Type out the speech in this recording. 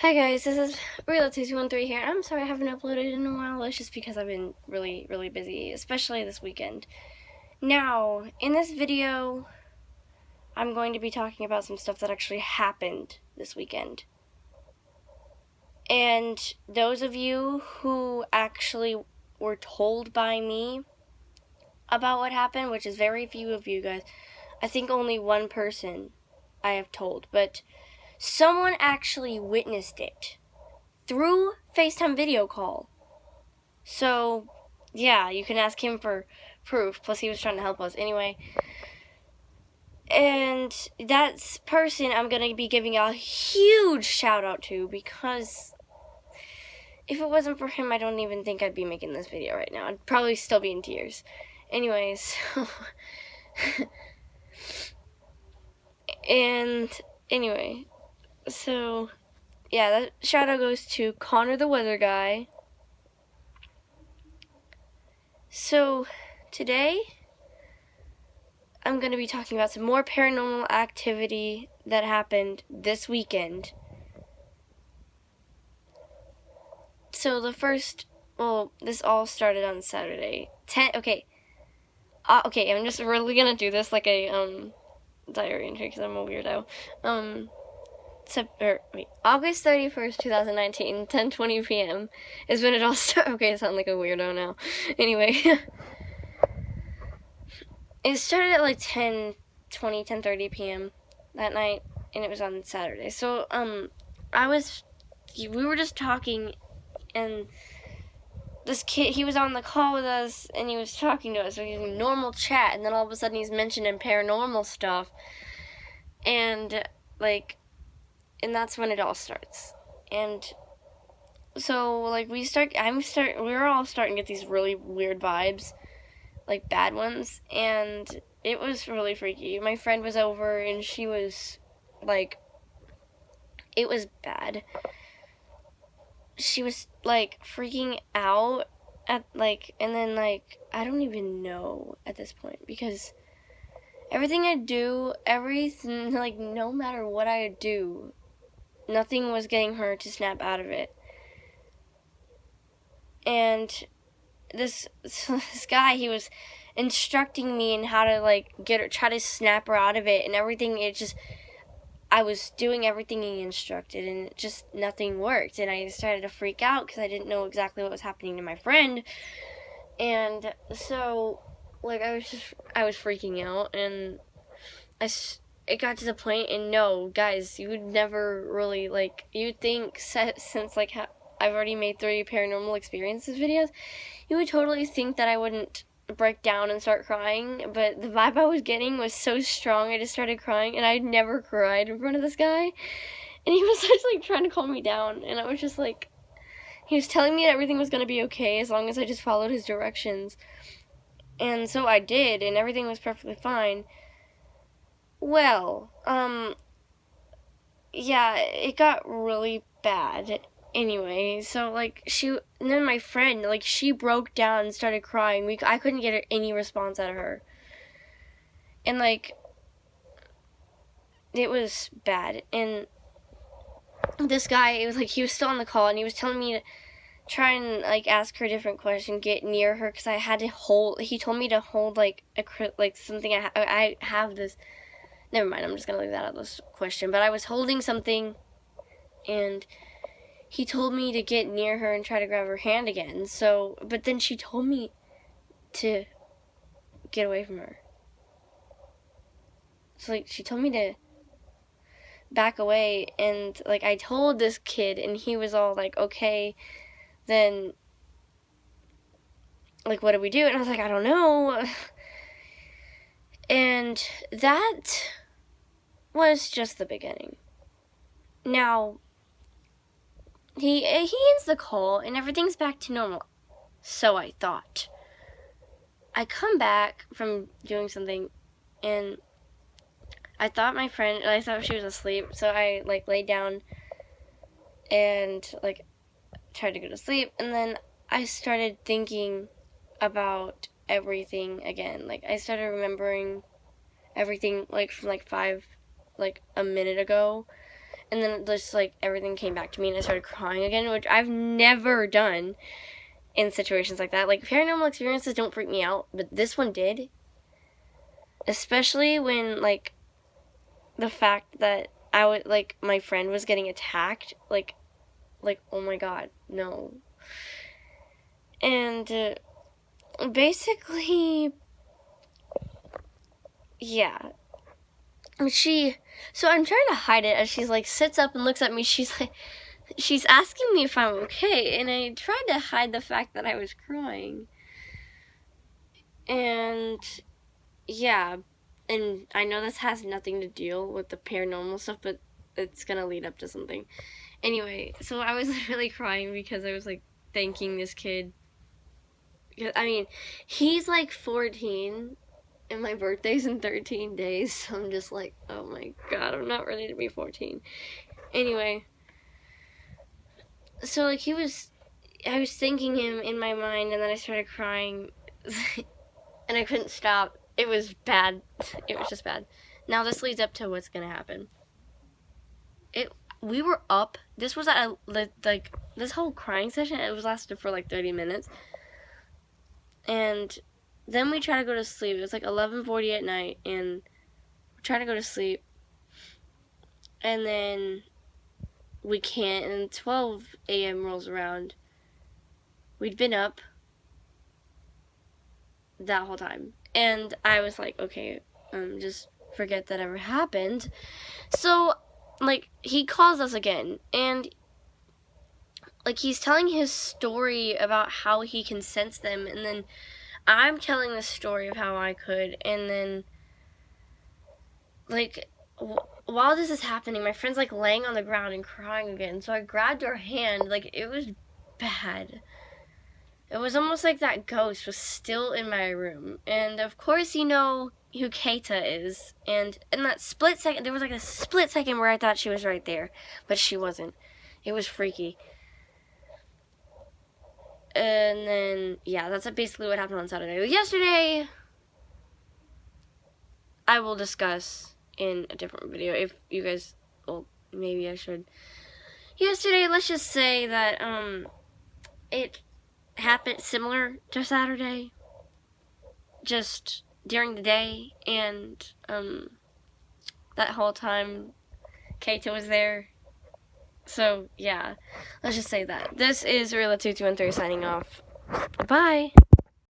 Hi guys, this is Real213 here. I'm sorry I haven't uploaded in a while. It's just because I've been really, really busy, especially this weekend. Now, in this video, I'm going to be talking about some stuff that actually happened this weekend. And those of you who actually were told by me about what happened, which is very few of you guys, I think only one person I have told, but someone actually witnessed it through FaceTime video call. So, yeah, you can ask him for proof. Plus, he was trying to help us anyway. And that person I'm going to be giving a huge shout out to, because if it wasn't for him, I don't even think I'd be making this video right now. I'd probably still be in tears. Anyways, so yeah, that shout out goes to Connor the Weather Guy. So, today, I'm going to be talking about some more paranormal activity that happened this weekend. So, this all started on Saturday. Okay, I'm just really going to do this like a, diary entry because I'm a weirdo. August 31st, 2019, 10:20 p.m. is when it all started. Okay, I sound like a weirdo now. Anyway, it started at like 10:30 p.m. that night, and it was on Saturday. So, we were just talking, and this kid, he was on the call with us, and he was talking to us, so he was in normal chat, and then all of a sudden he's mentioning paranormal stuff, and that's when it all starts. And so, we were all starting to get these really weird vibes, like bad ones, and it was really freaky. My friend was over, and she was, it was bad. She was, freaking out and then, I don't even know at this point, because everything I do, no matter what I do, nothing was getting her to snap out of it. And this guy, he was instructing me in how to, try to snap her out of it, and everything, I was doing everything he instructed, and nothing worked, and I started to freak out because I didn't know exactly what was happening to my friend, and so, I was freaking out, and it got to the point, and no, guys, you would never really, you'd think, since, I've already made 3 paranormal experiences videos, you would totally think that I wouldn't break down and start crying, but the vibe I was getting was so strong, I just started crying, and I'd never cried in front of this guy, and he was just, trying to calm me down, and I was just, he was telling me that everything was going to be okay as long as I just followed his directions, and so I did, and everything was perfectly fine. Well, yeah, it got really bad. Anyway, so, and then my friend, she broke down and started crying. I couldn't get any response out of her. And, it was bad. And this guy, it was, he was still on the call, and he was telling me to try and, ask her a different question, get near her, because I had to he told me to hold, something, I have this, never mind, I'm just going to leave that out of this question, but I was holding something, and he told me to get near her and try to grab her hand again. So, but then she told me to get away from her. So, she told me to back away, and, I told this kid, and he was all okay, then, what do we do? And I was I don't know. And that was just the beginning. Now, he ends the call, and everything's back to normal. So I thought. I come back from doing something, and I thought she was asleep, so I, laid down and, tried to go to sleep, and then I started thinking about everything again. I started remembering everything, from, a minute ago, And then just, like, everything came back to me and I started crying again, which I've never done in situations like that. Like, paranormal experiences don't freak me out, but this one did. Especially when, like, the fact that I would, like, my friend was getting attacked. Like, oh my god, no. And, basically, yeah. So I'm trying to hide it as she's, like, sits up and looks at me. She's asking me if I'm okay, and I tried to hide the fact that I was crying. And, yeah, and I know this has nothing to do with the paranormal stuff, but it's gonna lead up to something. Anyway, so I was literally crying because I was, like, thanking this kid. I mean, he's, like, 14, and my birthday's in 13 days, so I'm just like, oh my god, I'm not ready to be 14. Anyway, so, like, I was thanking him in my mind, and then I started crying, and I couldn't stop. It was bad. It was just bad. Now, this leads up to what's gonna happen. We were up. This was at like this whole crying session. It was lasted for like 30 minutes, and then we tried to go to sleep. It was like 11:40 at night, and we tried to go to sleep, and then we can't. And 12 a.m. rolls around. We'd been up that whole time, and I was like, okay, just forget that ever happened. So, like, he calls us again, and, like, he's telling his story about how he can sense them, and then I'm telling the story of how I could, and then, like, while this is happening, my friend's, like, laying on the ground and crying again, so I grabbed her hand. Like, it was bad. It was almost like that ghost was still in my room, and of course you know who Keita is, and in that split second, there was like a split second where I thought she was right there, but she wasn't. It was freaky. And then, yeah, that's basically what happened on Saturday. Yesterday, I will discuss in a different video, if you guys, well, maybe I should. Yesterday, let's just say that, it happened similar to Saturday, just during the day, and that whole time Keita was there. So yeah, let's just say that. This is Rila2213 signing off. Bye.